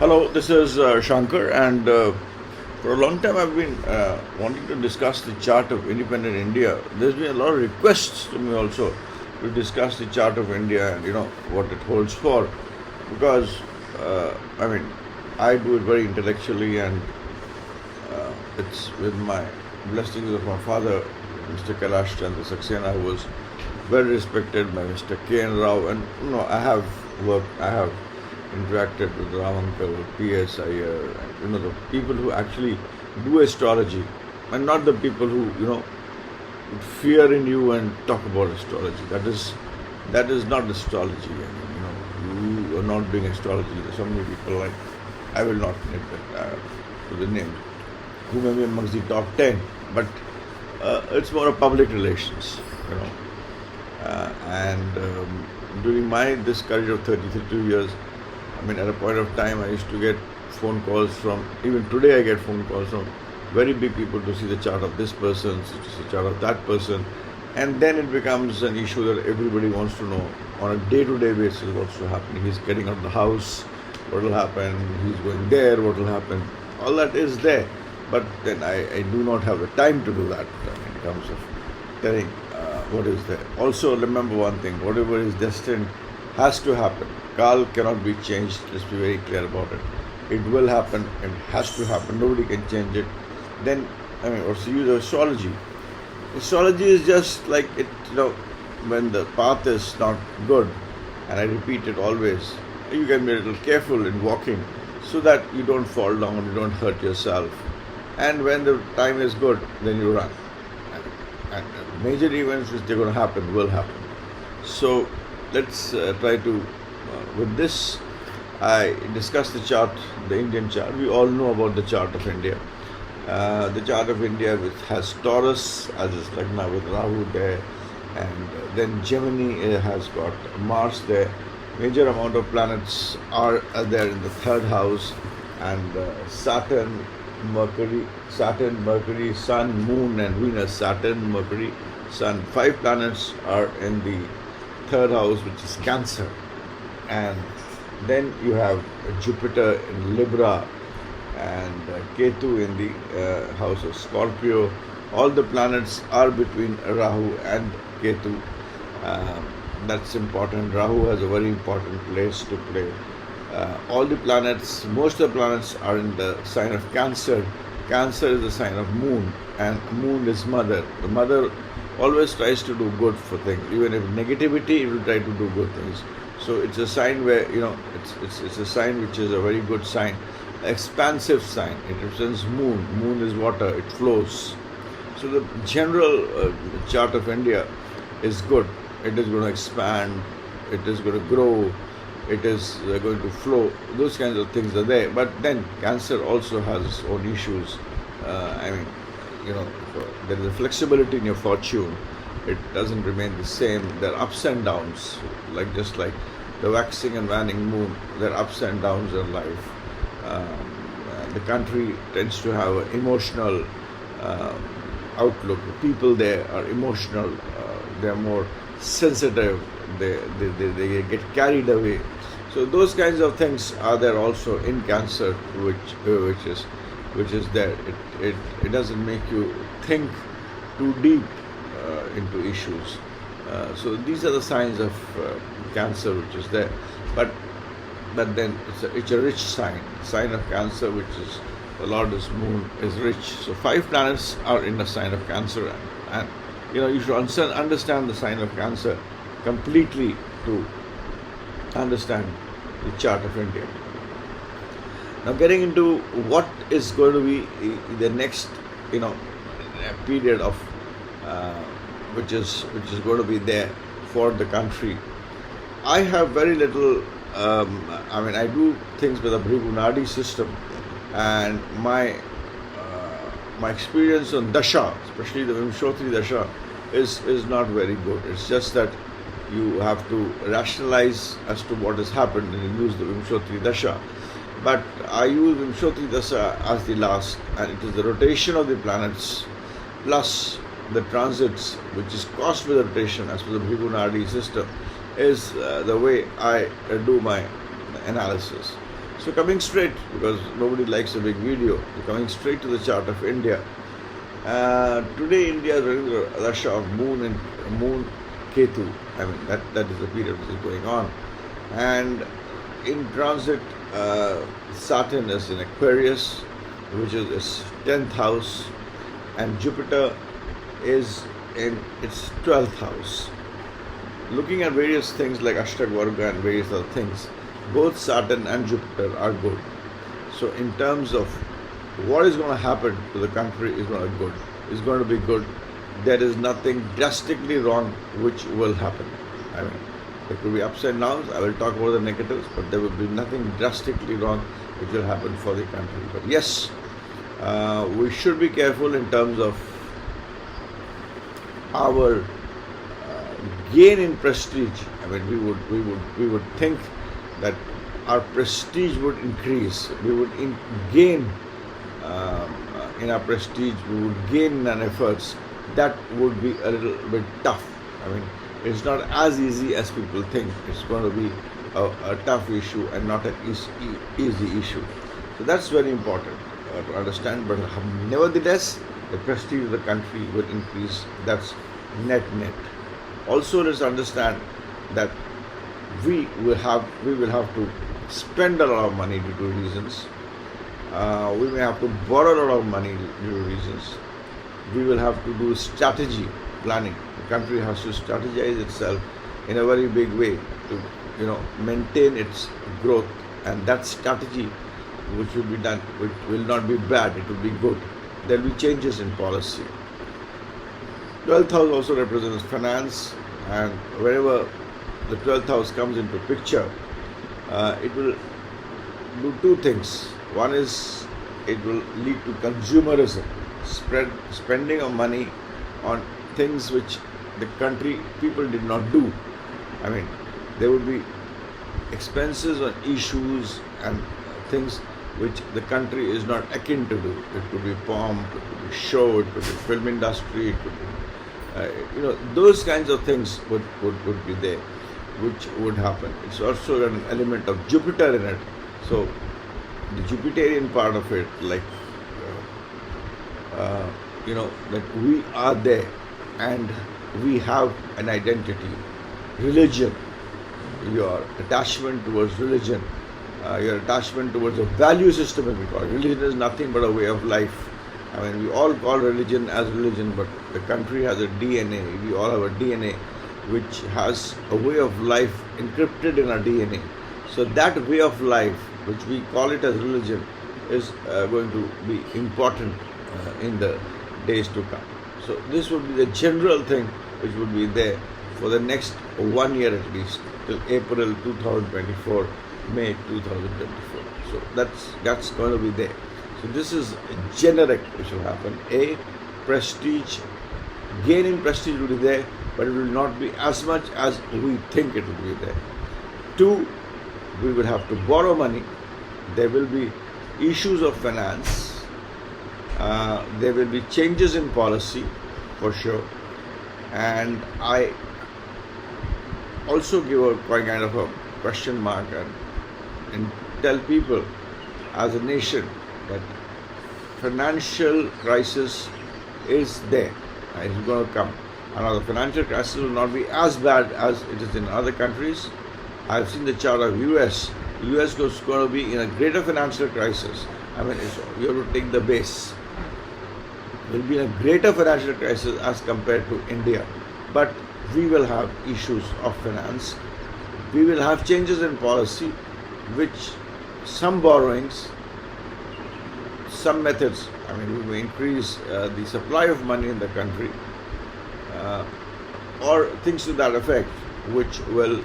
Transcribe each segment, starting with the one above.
Hello, this is Shanker, and for a long time I've been wanting to discuss the chart of independent India. There's been a lot of requests to me also to discuss the chart of India and what it holds for, because I mean I do it very intellectually, and it's with my blessings of my father, Mr. Kailash Chandra Saxena, who was well respected by Mr. K. N. Rao, and I have interacted with Ram Uncle, with P.S. Iyer, and the people who actually do astrology, and not the people who would fear in you and talk about astrology. That is not astrology. I mean, you are not doing astrology. There's so many people like I will not name the name, who may be amongst the top 10, but it's more of public relations, and during my this career of 32 years, I mean, at a point of time, I used to get phone calls from, even today I get phone calls from very big people to see the chart of this person, to see the chart of that person, and then it becomes an issue that everybody wants to know on a day-to-day basis what's happening. He's getting out of the house, what will happen, he's going there, what will happen. All that is there, but then I do not have the time to do that in terms of telling what is there. Also, remember one thing, whatever is destined has to happen. Kal cannot be changed. Let's be very clear about it. It will happen. It has to happen. Nobody can change it. Then, what's the use of astrology? Astrology is just like it. When the path is not good, and I repeat it always, you can be a little careful in walking, so that you don't fall down, you don't hurt yourself. And when the time is good, then you run. And major events which are going to happen will happen. So let's try to. With this, I discussed the chart, the Indian chart. We all know about the chart of India. The chart of India, which has Taurus as its lagna with Rahu there, and then Gemini has got Mars there. Major amount of planets are there in the third house, and Saturn, Mercury, Sun, Moon, and Venus. Saturn, Mercury, Sun. 5 planets are in the third house, which is Cancer. And then you have Jupiter in Libra and Ketu in the house of Scorpio. All the planets are between Rahu and Ketu. That's important. Rahu has a very important place to play. Most of the planets are in the sign of Cancer. Cancer is the sign of Moon, and Moon is Mother. The Mother always tries to do good for things. Even if negativity, it will try to do good things. So it's a sign where, it's a sign which is a very good sign, expansive sign. It represents Moon. Moon is water, it flows. So the general chart of India is good. It is going to expand, it is going to grow, it is going to flow. Those kinds of things are there. But then Cancer also has its own issues. There is a flexibility in your fortune. It doesn't remain the same. There are ups and downs, just like the waxing and waning moon. There are ups and downs in life. The country tends to have an emotional outlook. The people there are emotional. They are more sensitive. They get carried away. So those kinds of things are there also in Cancer, which is there. It doesn't make you think too deep into issues. So these are the signs of Cancer which is there. But then it's a rich sign. The sign of Cancer, which is the Lord is Moon, is rich. So 5 planets are in the sign of Cancer, and you should understand the sign of Cancer completely to understand the chart of India. Now, getting into what is going to be the next period of which is going to be there for the country. I have very little. I do things with a Bhrigunadi system, and my experience on Dasha, especially the Vimshotri Dasha, is not very good. It's just that you have to rationalize as to what has happened, and you use the Vimshotri Dasha. But I use Vimshotri Dasha as the last, and it is the rotation of the planets plus the transits, which is caused by the rotation as per the Bhrigunadi system, is the way I do my analysis. So coming straight, because nobody likes a big video, coming straight to the chart of India. Today India is running the rasha of moon Ketu. I mean that is the period which is going on, and in transit Saturn is in Aquarius, which is its 10th house, and Jupiter is in its 12th house. Looking at various things like Ashtak Varga and various other things, both Saturn and Jupiter are good. So in terms of what is going to happen to the country is going to be good. There is nothing drastically wrong which will happen. I mean, there could be ups and downs. I will talk about the negatives, but there will be nothing drastically wrong which will happen for the country. But yes, we should be careful in terms of our gain in prestige. I mean, we would think that our prestige would increase. We would gain in our prestige. We would gain in our efforts. That would be a little bit tough. I mean, it's not as easy as people think. It's going to be a tough issue and not an easy issue. So that's very important to understand. But nevertheless, the prestige of the country will increase. That's net. Also, let's understand that we will have to spend a lot of money due to reasons. We may have to borrow a lot of money due to reasons. We will have to do strategy planning. The country has to strategize itself in a very big way to maintain its growth, and that strategy which will be done, which will not be bad, it will be good. There will be changes in policy. 12th house also represents finance, and wherever the 12th house comes into picture, it will do two things. One is it will lead to consumerism, spending of money on things which the country people did not do. I mean, there would be expenses on issues and things which the country is not akin to do. It could be pomp, it could be show, it could be film industry, it could be those kinds of things would be there, which would happen. It's also an element of Jupiter in it. So the Jupiterian part of it, like that we are there and we have an identity, religion, your attachment towards religion, your attachment towards a value system, as we call it. Religion is nothing but a way of life. I mean, we all call religion as religion, but the country has a DNA. We all have a DNA which has a way of life encrypted in our DNA. So that way of life, which we call it as religion, is going to be important in the days to come. So this would be the general thing which would be there for the next 1 year at least, till April 2024, May 2024. So that's going to be there. So this is generic which will happen. Prestige, gain in prestige will be there, but it will not be as much as we think it will be there. 2, we will have to borrow money. There will be issues of finance. There will be changes in policy for sure. And I also give a kind of a question mark and tell people as a nation that financial crisis is there. It is going to come. And the financial crisis will not be as bad as it is in other countries. I have seen the chart of US. US is going to be in a greater financial crisis. I mean, you have to take the base. It will be in a greater financial crisis as compared to India. But we will have issues of finance. We will have changes in policy, which some borrowings, some methods, I mean, we will increase the supply of money in the country, or things to that effect, which will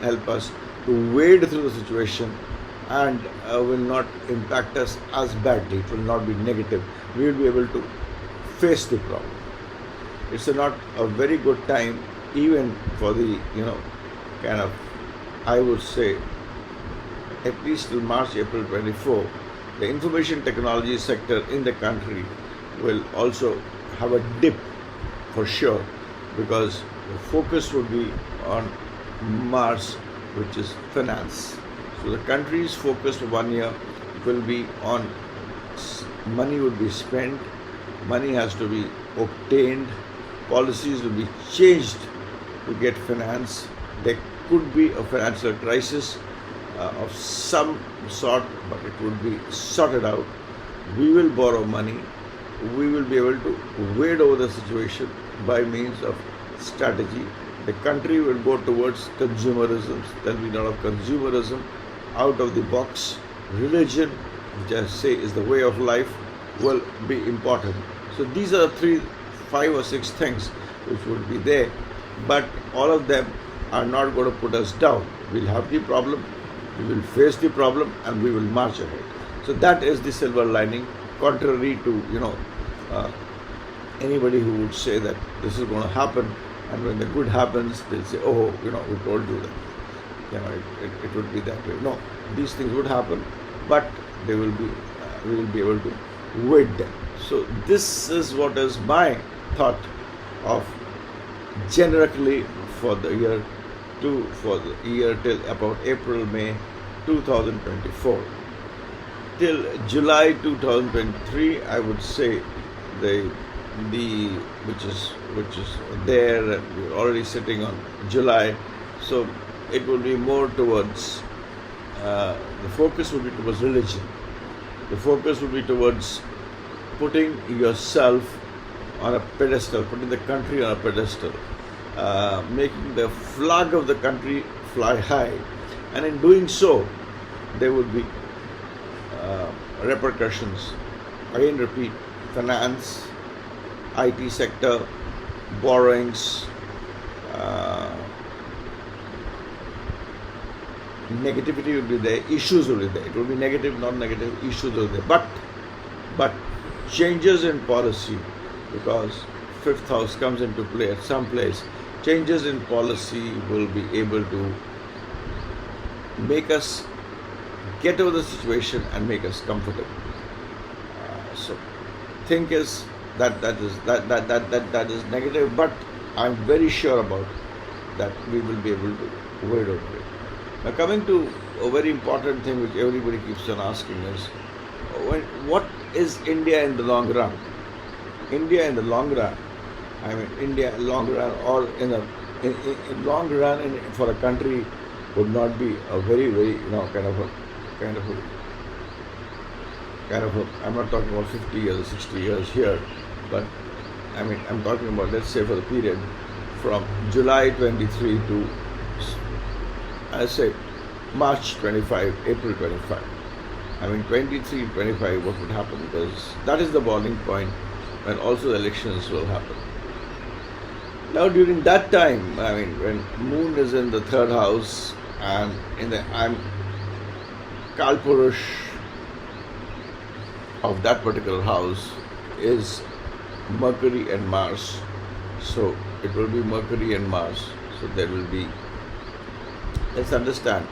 help us to wade through the situation and will not impact us as badly. It will not be negative. We will be able to face the problem. It's not a very good time, even for the kind of, I would say, at least till March, April 24. The information technology sector in the country will also have a dip for sure, because the focus would be on Mars, which is finance. So the country's focus for 1 year will be on money would be spent, money has to be obtained, policies will be changed to get finance. There could be a financial crisis of some sort, but it would be sorted out. We will borrow money. We will be able to wade over the situation by means of strategy. The country will go towards consumerism. There will be a lot of consumerism, out of the box. Religion, which I say is the way of life, will be important. So these are the 5 or 6 things which would be there, but all of them are not going to put us down. We'll have the problem, we will face the problem, and we will march ahead. So that is the silver lining, contrary to anybody who would say that this is going to happen, and when the good happens, they'll say, "Oh, we told you that." It would be that way. No, these things would happen, but they will be, we will be able to wait them. So this is what is my thought of generically for the year till about April, May 2024. Till July 2023, I would say which is there, and we're already sitting on July, so it will be more towards the focus will be towards religion. The focus will be towards putting yourself on a pedestal, putting the country on a pedestal, making the flag of the country fly high, and in doing so, there would be repercussions. Again, repeat: finance, IT sector, borrowings, negativity will be there, issues will be there. It will be negative, not negative, issues will be there. But changes in policy, because 5th house comes into play at some place, changes in policy will be able to make us get over the situation and make us comfortable. So, think is that is negative, but I'm very sure about that we will be able to wade over it. Now, coming to a very important thing which everybody keeps on asking is, what is India in the long run? India in the long run, India long run, or in long run for a country would not be a very kind of a I'm not talking about 50 years or 60 years here, but I'm talking about, let's say, for the period from July 23 to, I say, March 25, April 25. 23, 25, what would happen? Because that is the boiling point when also the elections will happen. Now, during that time, when Moon is in the 3rd house, and I'm Kalpurush of that particular house is Mercury and Mars. So it will be Mercury and Mars. So there will be, let's understand,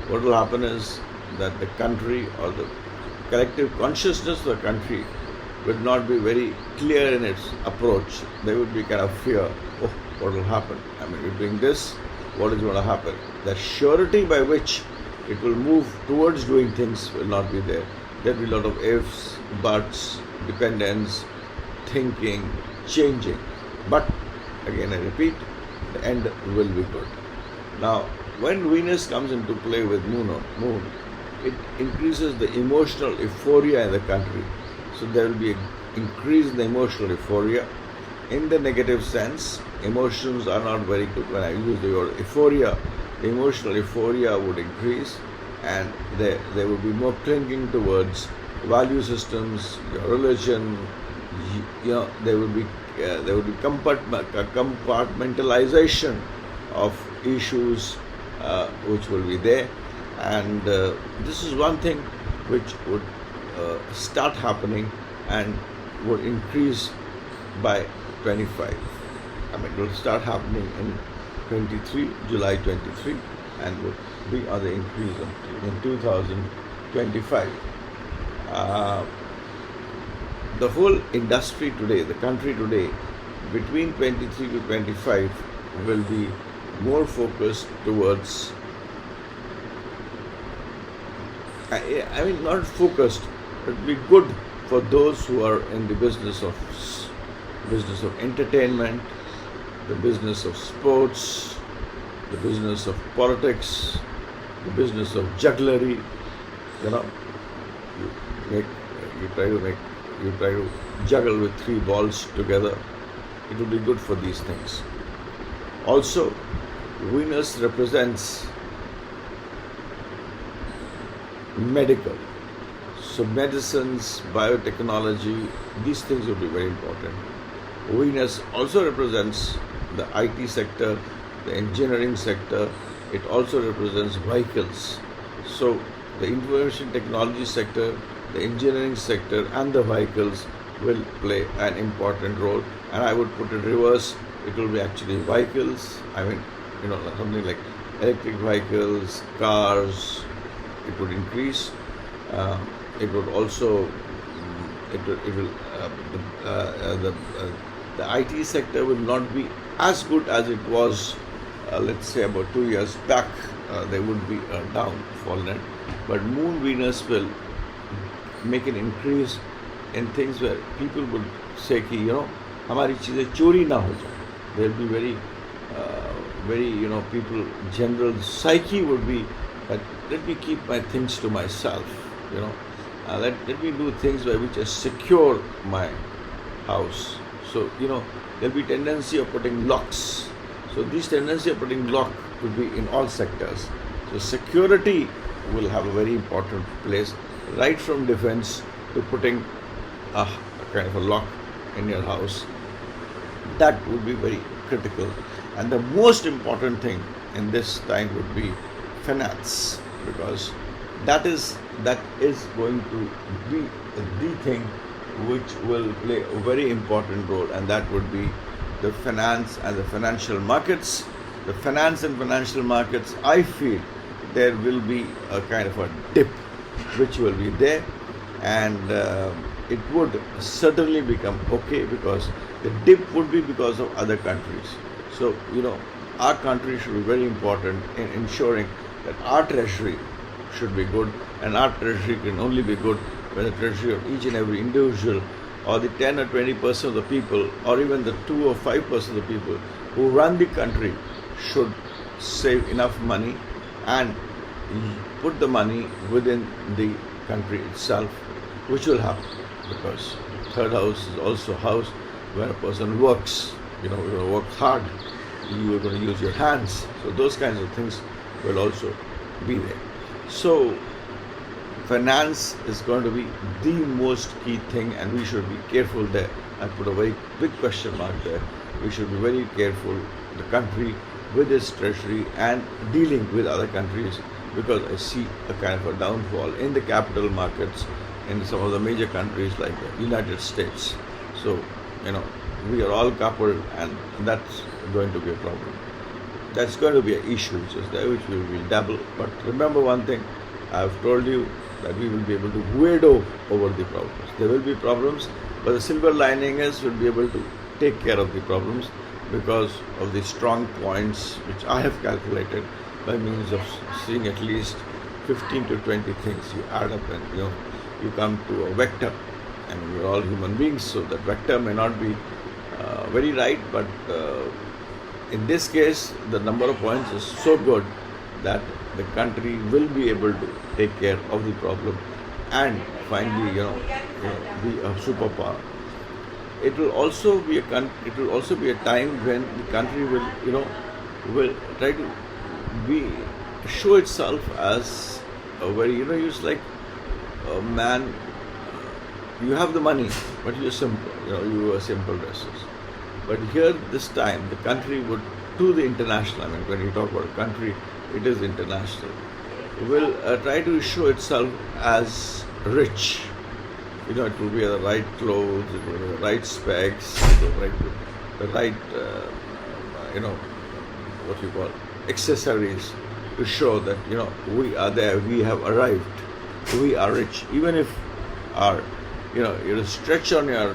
what will happen is that the country or the collective consciousness of the country will not be very clear in its approach. There would be kind of fear, what will happen? We're doing this, what is going to happen? The surety by which it will move towards doing things will not be there. There will be a lot of ifs, buts, dependence, thinking, changing. But again, I repeat, the end will be good. Now, when Venus comes into play with Moon, it increases the emotional euphoria in the country. So there will be an increase in the emotional euphoria. In the negative sense, emotions are not very good. When I use the word euphoria, the emotional euphoria would increase, and there would be more clinging towards value systems, your religion. There would be compartmentalization of issues which will be there, and this is one thing which would start happening and would increase by 25. It will start happening in 23, July 23, and would be on the increase in 2025. The whole industry today, the country today, between 23 to 25 will be more focused towards I mean, not focused, but be good for those who are in the business of entertainment, the business of sports, the business of politics, the business of jugglery. You know, you make, you try to make, you try to juggle with three balls together. It will be good for these things. Also, Venus represents medical. So medicines, biotechnology, these things will be very important. Venus also represents the IT sector, the engineering sector. It also represents vehicles. So the information technology sector, the engineering sector and the vehicles will play an important role. And I would put it reverse. It will be actually vehicles. I mean, something like electric vehicles, cars. It would increase. It would also the IT sector will not be as good as it was, let's say about 2 years back. There would be a downfall in it, but Moon Venus will make an increase in things where people would say कि हमारी चीज़ें चोरी ना हो जाए. There will be very people, general psyche would be that let me keep my things to myself, let me do things by which I secure my house. So there'll be tendency of putting locks. So this tendency of putting lock could be in all sectors. So security will have a very important place, right from defense to putting a kind of a lock in your house. That would be very critical. And the most important thing in this time would be finance, because that is going to be the thing which will play a very important role, and that would be the finance and the financial markets. The finance and financial markets, I feel there will be a kind of a dip which will be there, and it would certainly become okay, because the dip would be because of other countries. So our country should be very important in ensuring that our treasury should be good, and our treasury can only be good when the treasury of each and every individual, or the 10 or 20% of the people, or even the 2 or 5% of the people who run the country should save enough money and put the money within the country itself, which will happen, because third house is also a house where a person works. You're going to work hard, you're going to use your hands. So those kinds of things will also be there. So finance is going to be the most key thing, and we should be careful there. I put a very big question mark there. We should be very careful, the country, with its treasury and dealing with other countries, because I see a kind of a downfall in the capital markets in some of the major countries like the United States. So, we are all coupled, and that's going to be a problem. That's going to be an issue which is there, which we will dabble. But remember one thing, I have told you that we will be able to wade over the problems. There will be problems, but the silver lining is we'll be able to take care of the problems because of the strong points which I have calculated by means of seeing at least 15 to 20 things. You add up and you come to a vector. I mean, we're all human beings, so that vector may not be very right, but in this case, the number of points is so good that the country will be able to take care of the problem and finally, be a superpower. It will also be a time when the country will try to show itself as a very, it's like a man. You have the money, but you're simple. You are simple dressers. But here, this time, the country would, to the international, I mean, when you talk about a country, it is international, will try to show itself as rich. It will be the right clothes, it will be the right specs, the right what you call accessories to show that, we are there, we have arrived, we are rich. Even if our, you stretch on your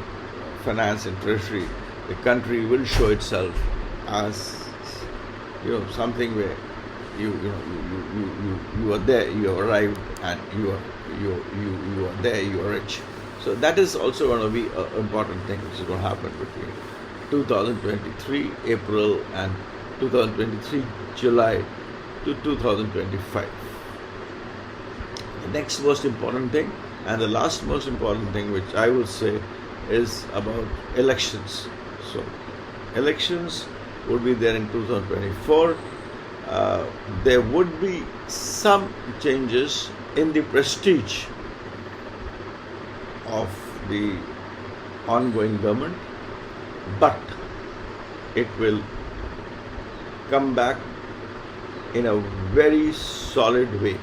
finance and treasury, the country will show itself as, something where you are there, you arrived, and you are there, you are rich. So that is also going to be an important thing which is going to happen between 2023 April and 2023 July to 2025. The next most important thing and the last most important thing which I will say is about elections. So elections would be there in 2024. There would be some changes in the prestige of the ongoing government, but it will come back in a very solid way.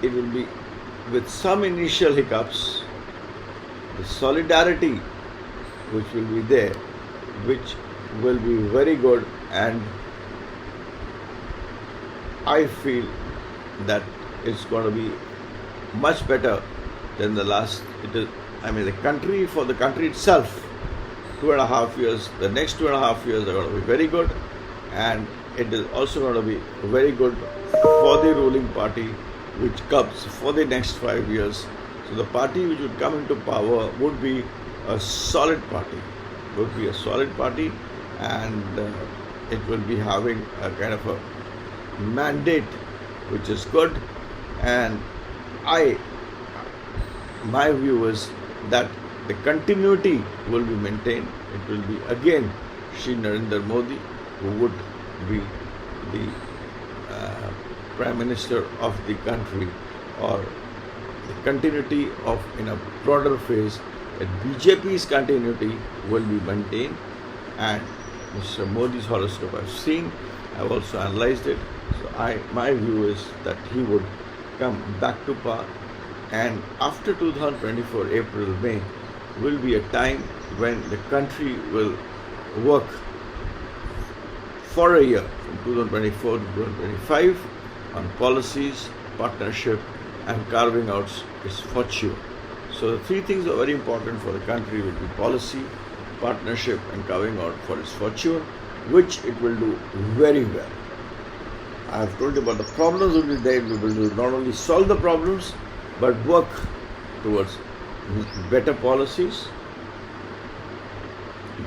It will be with some initial hiccups, the solidarity which will be there, which will be very good, and I feel that it's going to be much better than the last. It is, the country, for the country itself, 2.5 years, the next 2.5 years are going to be very good, and it is also going to be very good for the ruling party which comes for the next 5 years. So the party which would come into power would be a solid party, and it will be having a kind of a mandate which is good. And my view is that the continuity will be maintained. It will be again Shri Narendra Modi who would be the Prime Minister of the country, or the continuity of, in a broader phase, that BJP's continuity will be maintained. And Mr. Modi's horoscope I've seen, I've also analyzed it. So my view is that he would come back to power, and after 2024 April, May will be a time when the country will work for a year from 2024 to 2025 on policies, partnership, and carving out its fortune. So the three things are very important for the country will be policy, partnership, and carving out for its fortune, which it will do very well. I have told you about the problems will be there. We will not only solve the problems, but work towards better policies,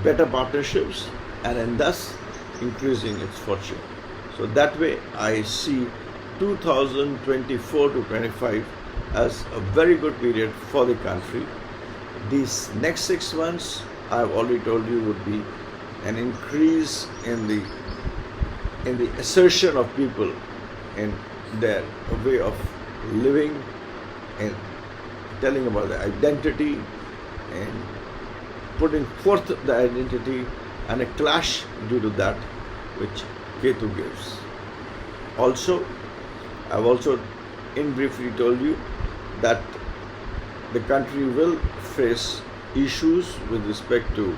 better partnerships, and thus increasing its fortune. So that way I see 2024 to 25 as a very good period for the country. These next 6 months, I have already told you, would be an increase in the assertion of people in their way of living, and telling about the identity, and putting forth the identity, and a clash due to that which Ketu gives. Also, I've also in briefly told you that the country will face issues with respect to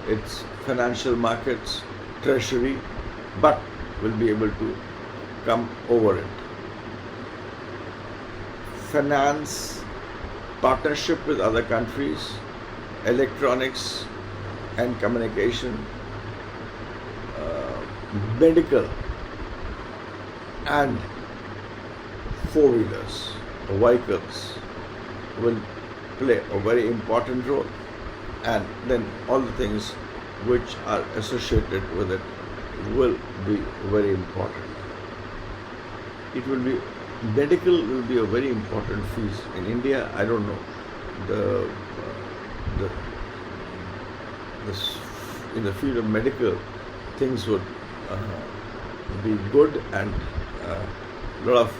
its financial markets, treasury, but will be able to come over it. Finance, partnership with other countries, electronics and communication, medical, and four-wheelers, vehicles will play a very important role, and then all the things which are associated with it will be very important. It will be, medical will be a very important field in India. I don't know, in the field of medical, things would be good, and a lot of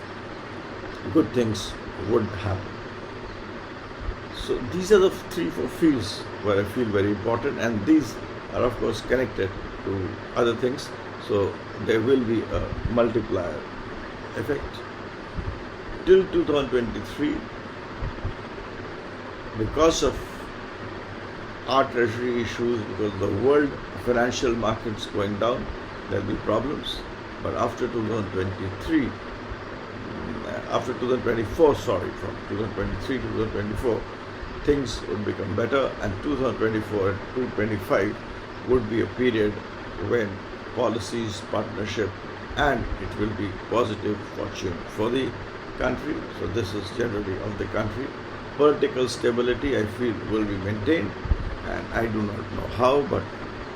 good things would happen. So these are the 3-4 fields where I feel very important, and these are of course connected to other things. So there will be a multiplier effect. Till 2023, because of our treasury issues, because the world financial markets going down, there will be problems. But after 2023, after 2024, from 2023 to 2024, things would become better, and 2024 and 2025 would be a period when policies, partnership, and it will be positive fortune for the country. So this is generally of the country. Political stability, I feel, will be maintained, and I do not know how, but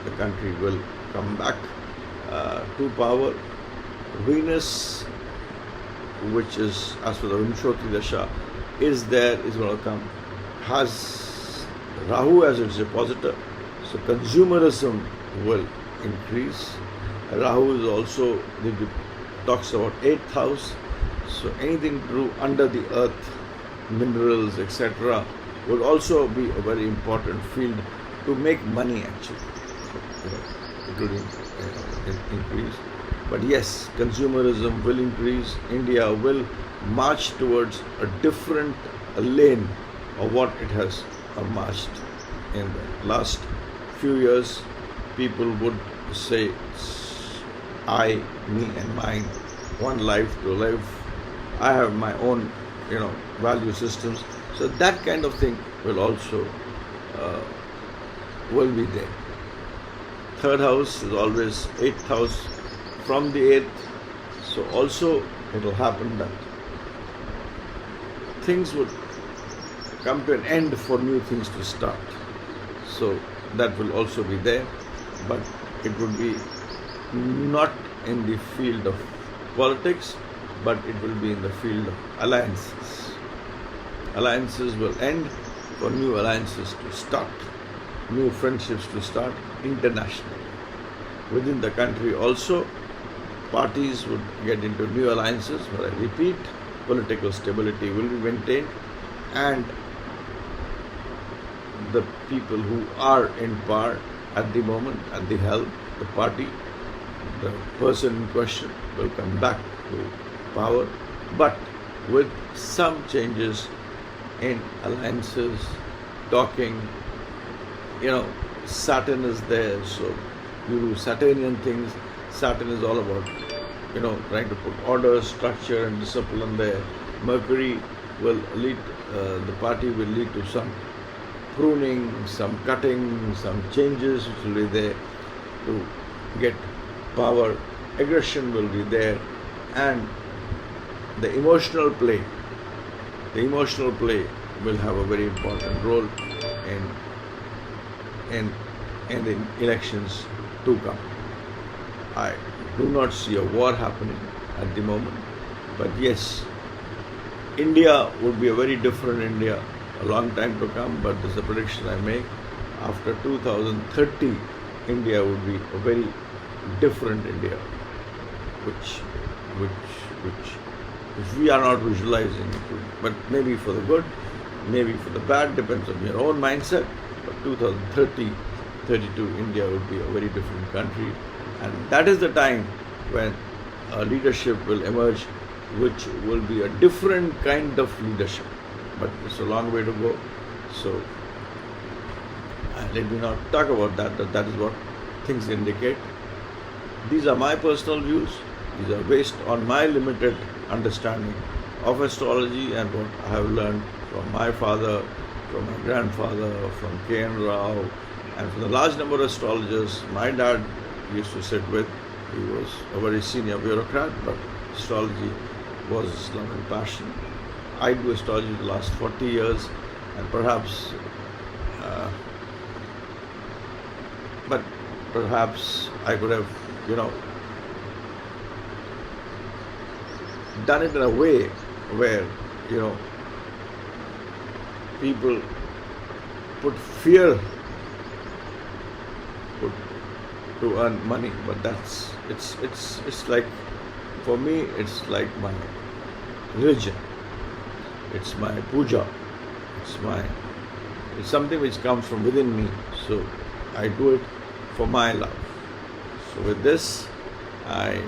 the country will come back to power. Venus, which is, as for the Vimshoti Dasha, is going to come, has Rahu as its depositor, so consumerism will increase. Rahu is also, talks about 8th house, so anything to do under the earth, minerals, etc., will also be a very important field to make money actually. It will increase. But yes, consumerism will increase. India will march towards a different lane of what it has marched in the last few years. People would say, I, me and mine, one life to live. I have my own, value systems. So that kind of thing will also will be there. Third house is always 8th house from the 8th. So also it will happen that things would come to an end for new things to start. So that will also be there. But it would be not in the field of politics, but it will be in the field of alliances. Alliances will end for new alliances to start, new friendships to start internationally. Within the country also, parties would get into new alliances, but I repeat, political stability will be maintained, and the people who are in power at the moment, at the helm, the party, the person in question will come back to power, but with some changes in alliances, talking. Saturn is there, so you do Saturnian things. Saturn is all about, trying to put order, structure and discipline there. Mercury will lead, the party will lead to some pruning, some cutting, some changes which will be there to get power. Aggression will be there, and the emotional play will have a very important role in the elections to come. I do not see a war happening at the moment, but yes, India would be a very different India a long time to come, but this is a prediction I make. After 2030, India would be a very different India, which we are not visualizing, but maybe for the good, maybe for the bad, depends on your own mindset. But 2030, 32, India would be a very different country, and that is the time when a leadership will emerge, which will be a different kind of leadership. But it's a long way to go, so let me not talk about that. That is what things indicate. These are my personal views. These are based on my limited understanding of astrology and what I have learned from my father, from my grandfather, from K.N. Rao, and from the large number of astrologers my dad used to sit with. He was a very senior bureaucrat, but astrology was his love and passion. I do astrology the last 40 years, and perhaps I could have, done it in a way where, people put fear to earn money, but it's like, for me, it's like my religion. It's my puja. It's something which comes from within me. So I do it for my love. So with this, I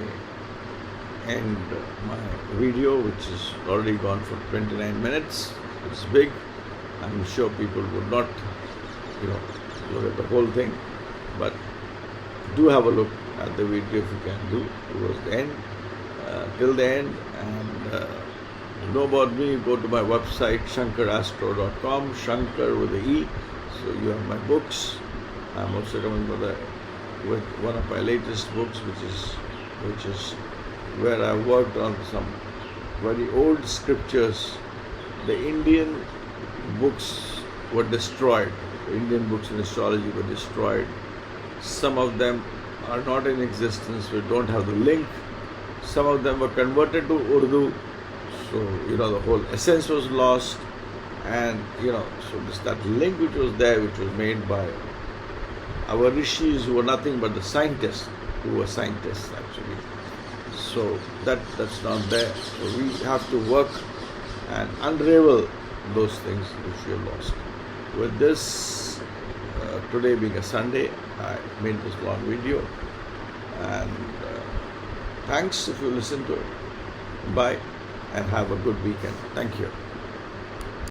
end my video, which is already gone for 29 minutes. It's big. I'm sure people would not, look at the whole thing, but do have a look at the video if you can do towards the end, till the end. And to know about me, go to my website shankerastro.com, Shanker with a E. So you have my books. I'm also coming for the with one of my latest books, which is where I worked on some very old scriptures. The Indian books were destroyed. The Indian books in astrology were destroyed. Some of them are not in existence. We don't have the link. Some of them were converted to Urdu. So, the whole essence was lost. And, so that link which was there, which was made by our rishis who were nothing but the scientists, who were scientists actually. So that's not there. So we have to work and unravel those things which we have lost. With this, today being a Sunday, I made this long video. And thanks if you listen to it. Bye and have a good weekend. Thank you.